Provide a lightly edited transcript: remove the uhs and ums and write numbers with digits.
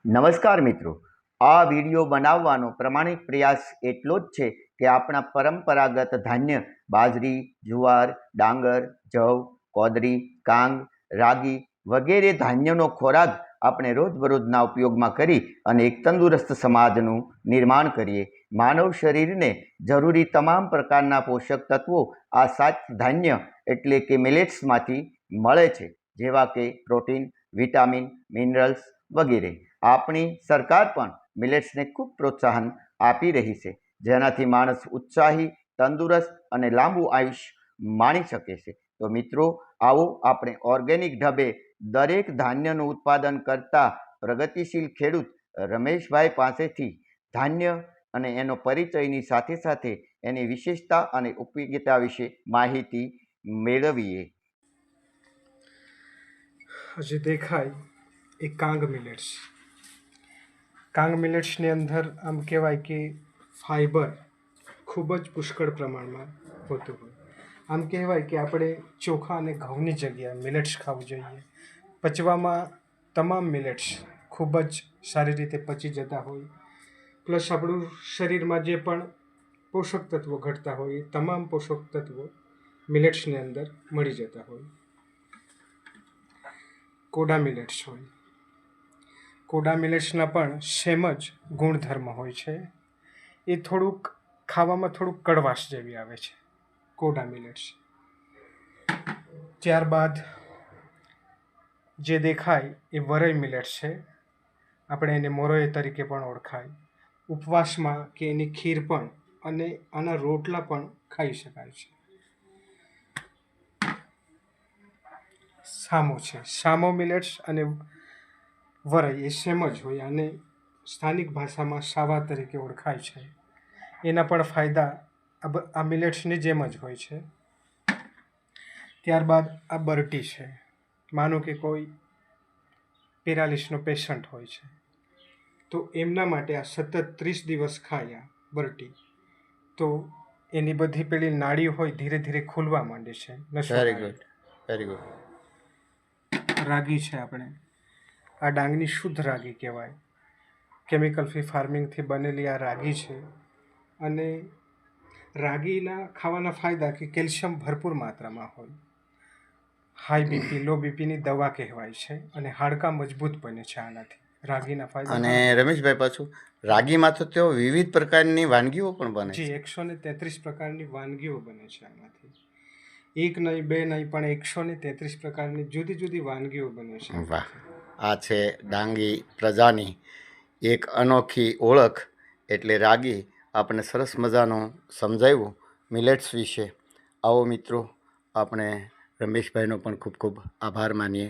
નમસ્કાર મિત્રો, આ વિડીયો બનાવવાનો પ્રમાણિક પ્રયાસ એટલો જ છે કે આપણા પરંપરાગત ધાન્ય બાજરી, જુવાર, ડાંગર, જવ, કોદરી, કાંગ, રાગી વગેરે ધાન્યનો ખોરાક આપણે રોજબરોજના ઉપયોગમાં કરી અને એક તંદુરસ્ત સમાજનું નિર્માણ કરીએ. માનવ શરીરને જરૂરી તમામ પ્રકારના પોષક તત્વો આ 7 ધાન્ય એટલે કે મિલેટ્સમાંથી મળે છે, જેવા કે પ્રોટીન, વિટામિન, મિનરલ્સ વગેરે. આપણી સરકાર પણ મિલેટ્સને ખૂબ પ્રોત્સાહન આપી રહી છે, જેનાથી માણસ ઉત્સાહી, તંદુરસ્ત અને લાંબુ આયુષ્ય માણી શકે છે. તો મિત્રો, આવો આપણે ઓર્ગેનિક ઢબે દરેક ધાન્યનું ઉત્પાદન કરતા પ્રગતિશીલ ખેડૂત રમેશભાઈ પાસેથી ધાન્ય અને એનો પરિચયની સાથે સાથે એની વિશેષતા અને ઉપયોગિતા વિશે માહિતી મેળવીએ. જે દેખાય એ કાંગ મિલેટ્સ. કાંગ મિલેટ્સની અંદર આમ કહેવાય કે ફાઈબર ખૂબ જ પુષ્કળ પ્રમાણમાં હોતું હોય. આમ કહેવાય કે આપણે ચોખા અને ઘઉંની જગ્યાએ મિલેટ્સ ખાવું જોઈએ. પચવામાં તમામ મિલેટ્સ ખૂબ જ સારી રીતે પચી જતા હોય, પ્લસ આપણું શરીરમાં જે પણ પોષક તત્વો ઘટતા હોય એ તમામ પોષક તત્વો મિલેટ્સની અંદર મળી જતા હોય. કોડા મિલેટ્સ હોય. કોડા મિલેટ્સના પણ સેમ જ ગુણધર્મ હોય છે. એ થોડુંક ખાવામાં થોડુંક કડવાશ જેવી આવે છે કોડા મિલેટ્સ. ત્યારબાદ જે દેખાય એ વરઈ મિલેટ્સ છે. આપણે એને મોરોએ તરીકે પણ ઓળખાય. ઉપવાસમાં કે એની ખીર પણ અને આના રોટલા પણ ખાઈ શકાય છે. સામો છે. સામો મિલેટ્સ અને વરઈ એ સેમ જ હોય અને સ્થાનિક ભાષામાં સાવા તરીકે ઓળખાય છે. એના પણ ફાયદા આ મિલેટ્સની જેમ જ હોય છે. ત્યારબાદ આ બરટી છે. માનો કે કોઈ પેરાલિસનો પેશન્ટ હોય છે તો એમના માટે આ સતત 30 દિવસ ખાય આ બરટી, તો એની બધી પેલી નાડીઓ હોય ધીરે ધીરે ખુલવા માંડે છે. Very good. રાગી છે. આપણે આ ડાંગની શુદ્ધ રાગી કહેવાય. કેમિકલ ફ્રી ફાર્મિંગથી બનેલી આ રાગી છે. અને રાગીના ખાવાના ફાયદા કે કેલ્શિયમ ભરપૂર માત્રામાં હોય. હાઈ બીપી, લો બીપીની દવા કહેવાય છે અને હાડકાં મજબૂત બને છે આનાથી. રાગીના ફાયદા. અને રમેશભાઈ, પાછું રાગીમાં તો તેઓ વિવિધ પ્રકારની વાનગીઓ પણ બને છે. 133 પ્રકારની વાનગીઓ બને છે આમાંથી. એક નહીં, બે નહીં, પણ 133 પ્રકારની જુદી જુદી વાનગીઓ બને છે. વાહ! આ છે ડાંગી પ્રજાની એક અનોખી ઓળખ એટલે રાગી. આપણે સરસ મજાનું સમજાવ્યું મિલેટ્સ વિશે. આવો મિત્રો, આપણે રમેશભાઈનો પણ ખૂબ ખૂબ આભાર માનીએ.